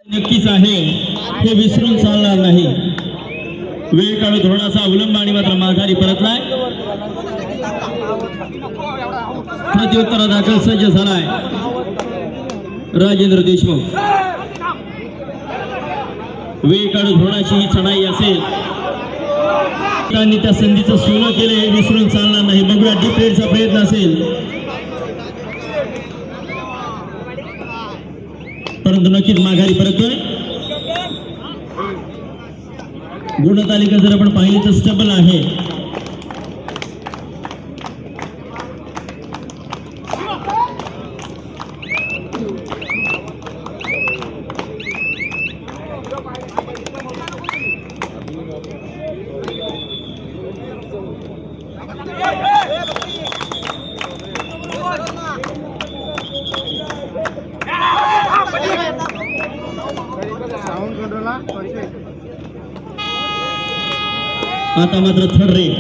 नक्कीच आहे, हे विसरून चालणार नाही. वेळ काढून धोरणाचा अवलंब आणि मात्र माघारी परतलाय. प्रत्युत्तर दाखल सज्ज झालाय राजेंद्र देशमुख. वेळ काढून धोरणाची ही चढाई असेल, त्यांनी त्या संधीचं सोनं केलं, हे विसरून चालणार नाही. बघूया डीप रेडचा प्रयत्न असेल, परंतु नक्कीच माघारी परततोय. गुणतालिका जर आपण पाहिली तर स्टेबल आहे. आता मात्र थर्ड रेट.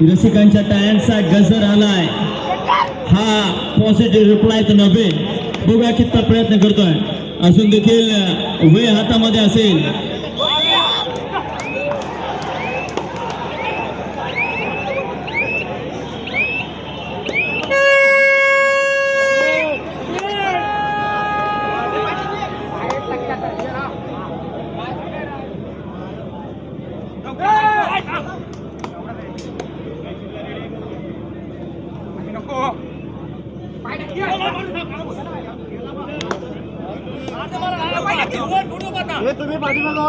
रसिकांच्या टाळ्यांचा गजर आलाय. हा पॉझिटिव्ह रिप्लाय तर नव्हे. बघा कितना प्रयत्न करतोय, असून देखील वेळ हातामध्ये असेल. तुम्ही पाठीमागं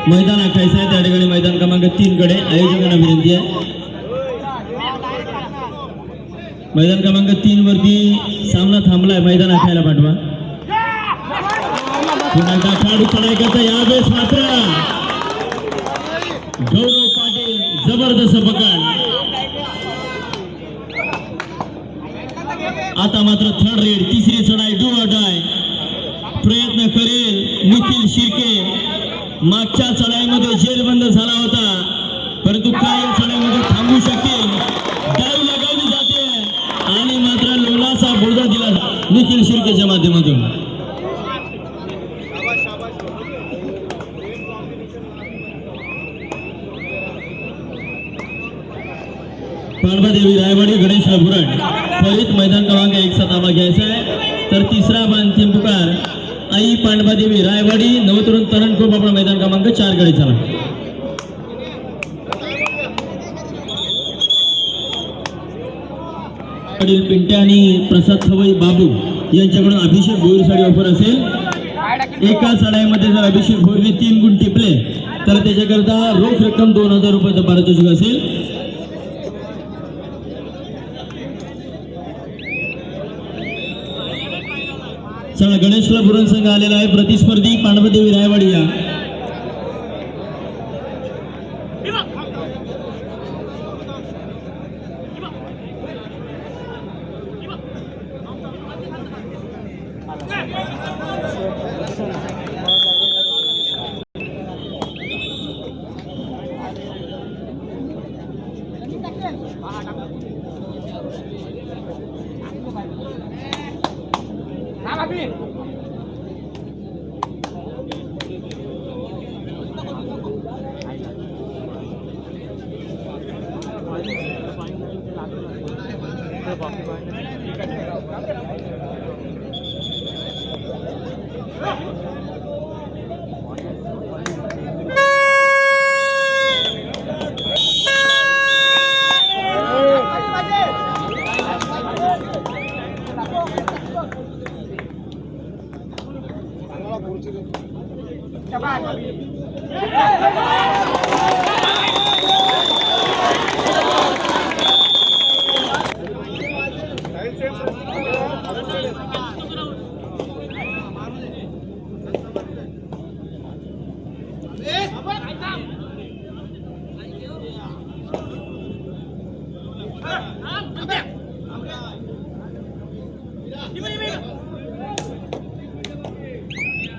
मैदान आखायचं आहे. त्या ठिकाणी मैदान क्रमांक 3 कडे आयोजकांना विनंती आहे. मैदान क्रमांक 3 वरती सामना थांबलाय, मैदान आखायला पाठवा. पुन्हा एकदा खेळाडू चढाई करता, यावेळेस मात्र गौरव पाटील जबरदस्त पकड. आता मात्र थर्ड रेड, तिसरी चढाई डू ऑर डाय. प्रयत्न करेल निखिल शिर्के. मागच्या चढाईमध्ये जेरबंद झाला होता, परंतु काय या चढाईमध्ये थांबू शकेल. डाव लगावली जाते आणि मात्र लोलाचा बुडदा दिला निखिल शिर्केच्या माध्यमातून. पांडवादेवी रायवाडी गणेश बुराड त्वरित मैदान क्रमांक 1 चा ताबा घ्यायचा आहे. तर तिसरा अंतिम पुकार आई पांडवादेवी रायवाडी नवतरुण तरण खूप आपला मैदान क्रमांक 4 कडे चला. पिंट्या आणि प्रसाद थवई बाबू यांच्याकडून अभिषेक भोईरसाठी ऑफर असेल. एका चढाईमध्ये जर अभिषेक भोईरने 3 गुण टिपले तर त्याच्याकरता रोख रक्कम 2000 रुपये पारितोषिक असेल. चला, गणेशला बुरण संघ आलेला आहे. प्रतिस्पर्धी पांडवदेवी रायवाडी या.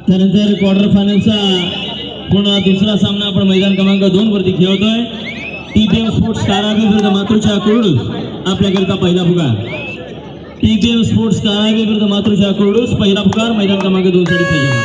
त्यानंतर क्वार्टर फायनलचा पुन्हा दुसरा सामना आपण मैदान क्रमांक 2 वरती खेळतोय. TPM स्पोर्ट्स कारागीर विरुद्ध मातृशा कुर्डूस आपल्याकरिता पहिला पुकार. TPM स्पोर्ट्स कारागीर विरुद्ध मातृशा कुर्डूस पहिला पुकार मैदान क्रमांक 2 साठी सज्ज व्हा.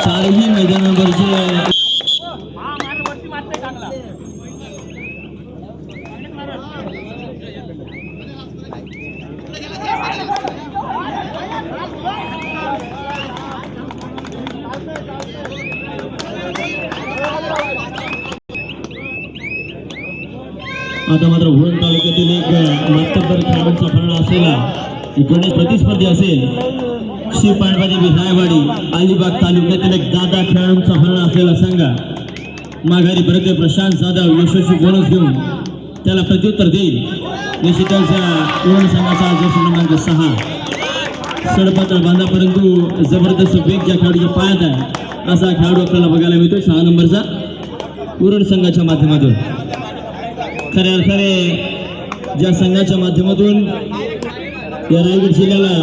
चारही मैदानावरचे आता मात्र उरण तालुक्यातील एक मातब्बर खेळाडूंचा फरणा असलेला गणेश प्रतिस्पर्धी असेल. श्री पांडवादेवी रायवाडी अलिबाग तालुक्यातील एक दादा खेळाडूंचा फरणा असलेला संघ माघारी परत प्रशांत जाधव यशस्वी बोनस घेऊन त्याला प्रत्युत्तर देईल. निश्चितच उरण संघाचा जर्सी क्रमांक 6 सडपातळ बांधा परंतु जबरदस्त वेग ज्या खेळाडूच्या पायात आहे असा खेळाडू आपल्याला बघायला मिळतोय 6 नंबरचा उरण संघाच्या माध्यमातून. खऱ्या अर्थाने ज्या संघाच्या माध्यमातून या रायगड जिल्ह्याला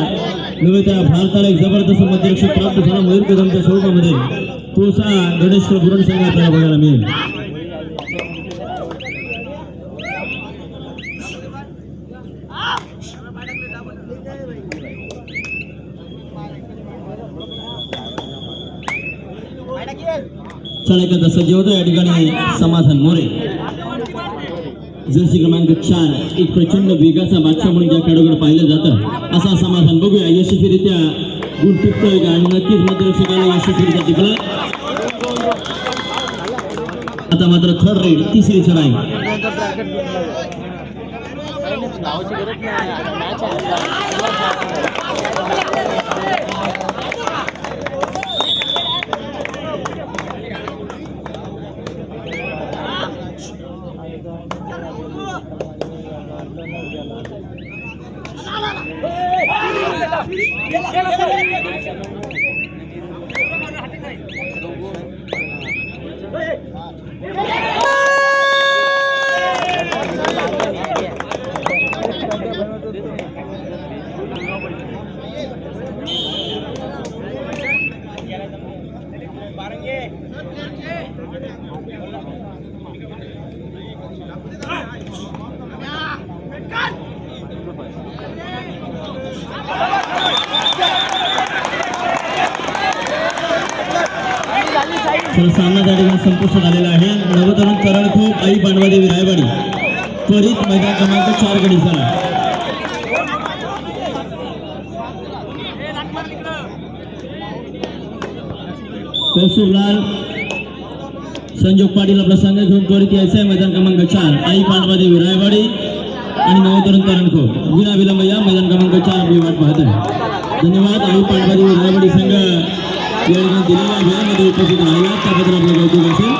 नव्हे त्या भारताला एक जबरदस्त मध्यरक्षक प्राप्त झाला मयूर कदमच्या स्वरूपामध्ये तोसा गणेश बुरण संघ आपल्याला बघायला मिळेल. चला एखादा सज्ज होतो या ठिकाणी समाधान मोरे जर्सी क्रमांक 4 एक प्रचंड वेगाचा बादशाह म्हणून ज्या खेळाडूकडे पाहिलं जातं असा समाधान बघूया. यशस्वीरित्या गुण टिकतोय का आणि नक्कीच मध्यरक्षकाला यशस्वीरित्या टिकला. आता मात्र थर्ड रेड तिसरी चढाई सामना त्या ठिकाणी संपुष्टात आलेला आहे. नवतरुण करणखोप आई पांडवादेवी रायवाडी त्वरित मैदान क्रमांक 4 कडे झाला. कौस्तुभलाल संजोग पाटील आपला संघ घेऊन त्वरित यायचा आहे. मैदान क्रमांक 4 आई पांडवादेवी रायवाडी आणि नवतरुण करणखोप विना विलंब या मैदान क्रमांक 4 आपली वाट पाहत आहे. धन्यवाद. आई पांडवादेवी रायवाडी संघ या ठिकाणी दिलेल्या वेळेमध्ये उपस्थित राहिला त्याबद्दल आपलं कौतुक असेल.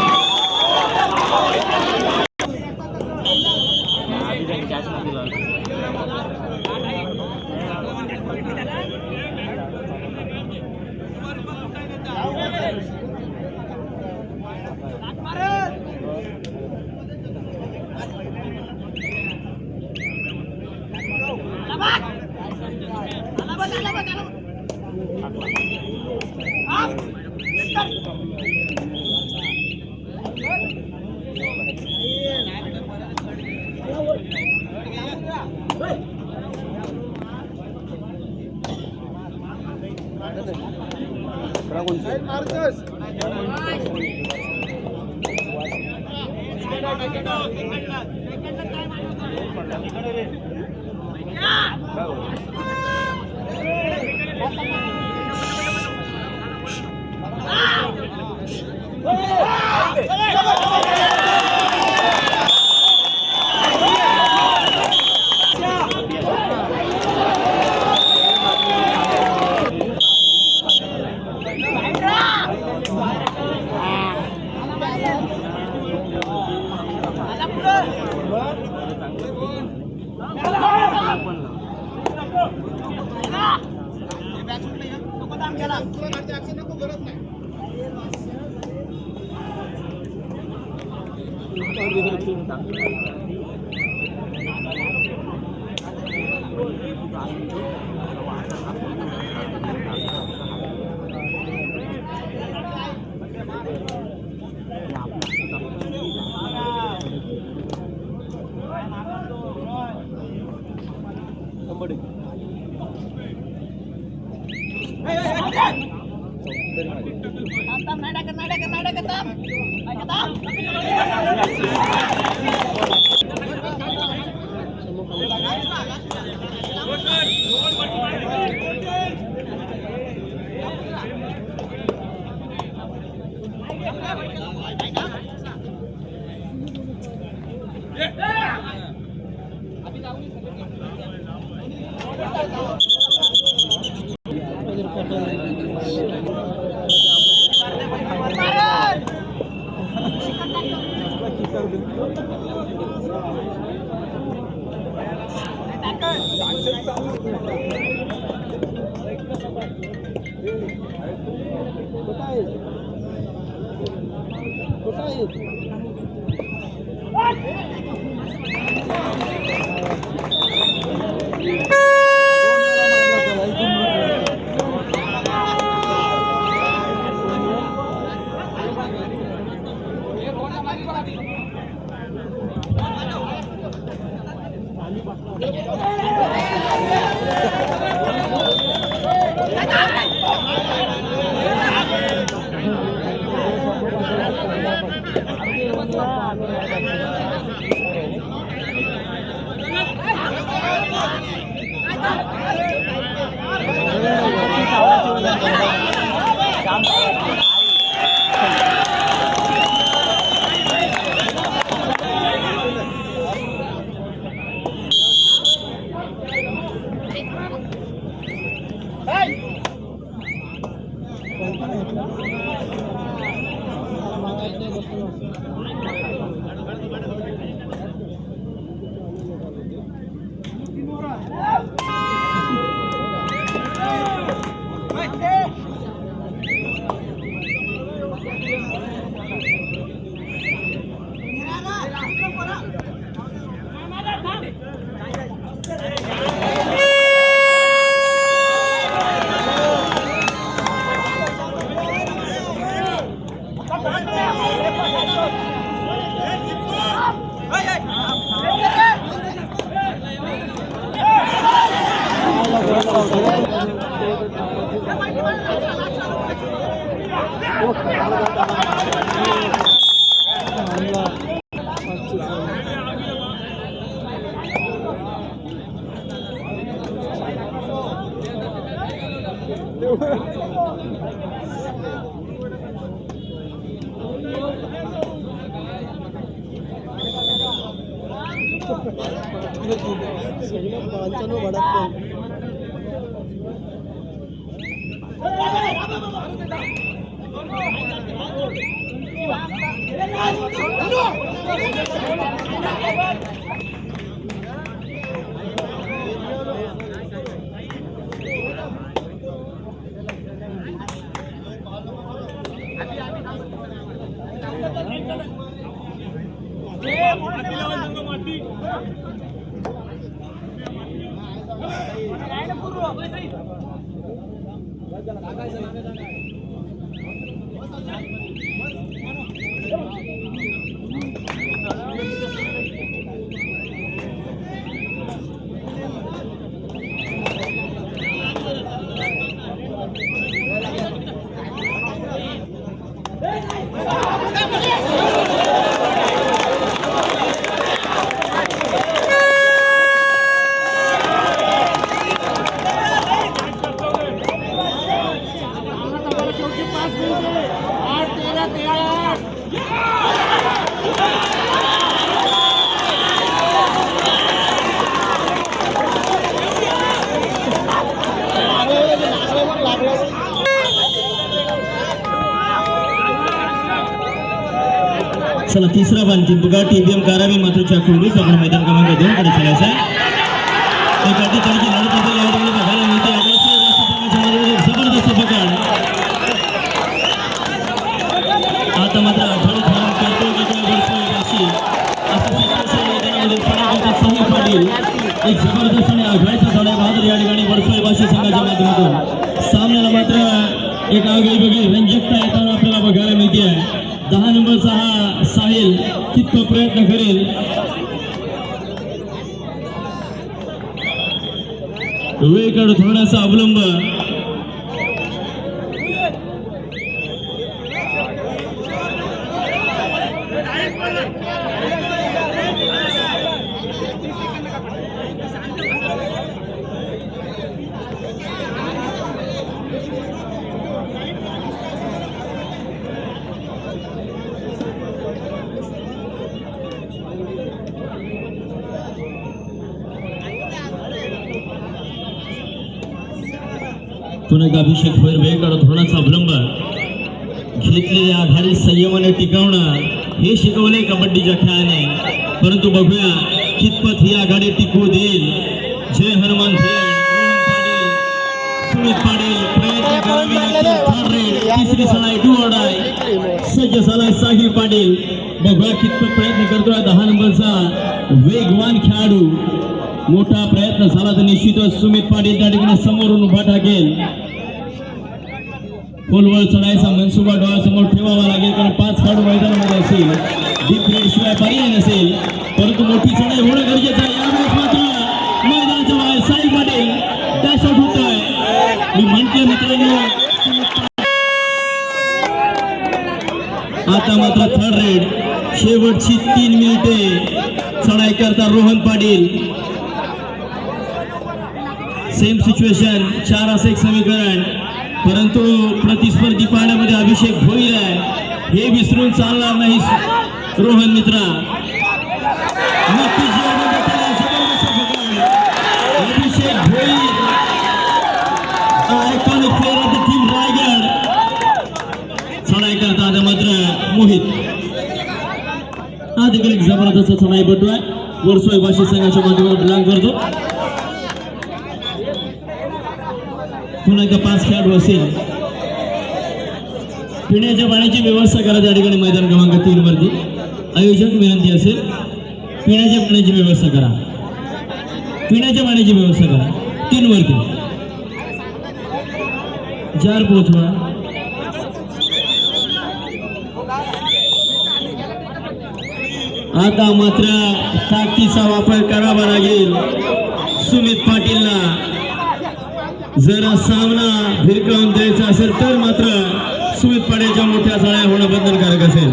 चला तिसरा बांधती बुगा टीबीएम कारावी मातृच्या कुंडूस आपण मैदान क्रमांक 2 कडे चालायचं आहे. एक अटी तरीके लढत होते यावेळी बघायला मिळते. जबरदस्त पकड बाकी आहे. 10 नंबरचा हा साहिल कितपत प्रयत्न करेल. वेळेकडे थोडासा अवलंब. पुन्हा एकदा अभिषेक भोयर वेळेकडे थोडासा अवलंब. घेतलेल्या आघाडी संयमाने टिकवणं हे शिकवले कबड्डीच्या खेळाने. परंतु बघूया कितपत ही आघाडी टिकवू देईल. जय हनुमान सुमित पाटील प्रयत्न करावे लागतील. तिसरी सलाय डू ऑर डाय. सज्ज सलाय साहिल पाटील. बघूया कितपत प्रयत्न करतोय 10 नंबरचा वेगवान खेळाडू. मोठा प्रयत्न झाला तर निश्चितच सुमित पाटील त्या ठिकाणी समोरून उभा टाकेल. खोलवर चढायचा मनसुबा डोळ्यासमोर ठेवावा लागेल, कारण 5 खेळाडू मैदानामध्ये असेल. डीप रेड शिवाय पर्याय नसेल. परंतु मोठी चढाई होणं गरजेचं आहे. यावेळेस मात्र मैदानाच्या बाहेर साहिल पाटील डॅश आउट होतोय. मी म्हटलं मित्रांनो, आता मात्र थर्ड रेड. शेवटची 3 मिनिटे चढाई करता रोहन पाटील. सेम सिच्युएशन, 4 असं एक समीकरण. परंतु प्रतिस्पर्धी पाहण्यामध्ये अभिषेक भोईर आहे, हे विसरून चालणार नाही. रोहन मित्रा नक्कीच Abhishek Bhoir, iconic player of the team Raigad. चढाई करता आता मात्र मोहित. हा देखील एक जबरदस्त चढाईपटू आहे. वर्सोय भाषी संघाच्या माध्यमातून बिलॉंग करतो. पुन्हा एकदा 5 खेळाडू असेल. पिण्याच्या पाण्याची व्यवस्था करा त्या ठिकाणी मैदान क्रमांक 3 वरती. आयोजक विनंती असेल, पिण्याच्या पाण्याची व्यवस्था करा. पिण्याच्या पाण्याची व्यवस्था करा 3 वरती. जार पोहोचवा. आता मात्र ताकदीचा वापर करावा लागेल सुमित पाटीलला. जर सामना भिरकावून द्यायचा असेल तर मात्र सुमित पाटीलच्या मोठ्या चढाया होणं बंधनकारक असेल.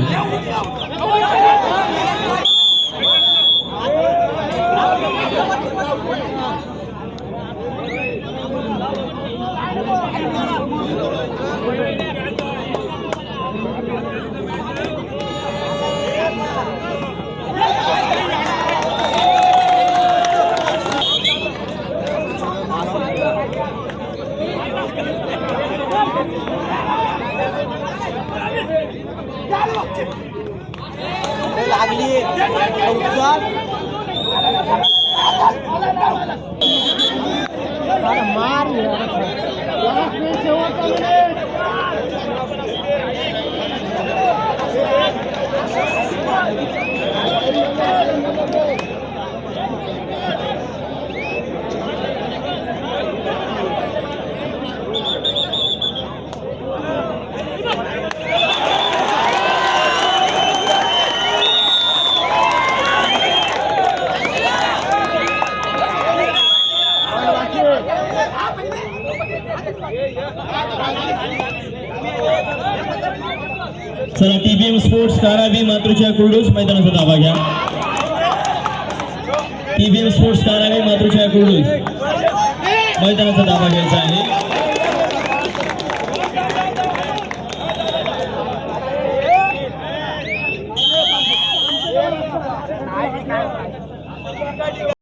लागली मार चला टीबीएम स्पोर्ट्स कारावी मातृच्या कुर्डूस मैदानाचा दावा घ्या. टीबीएम स्पोर्ट्स कारावी मातृच्या कुर्डूस मैदानाचा दावा घ्यायचा आहे.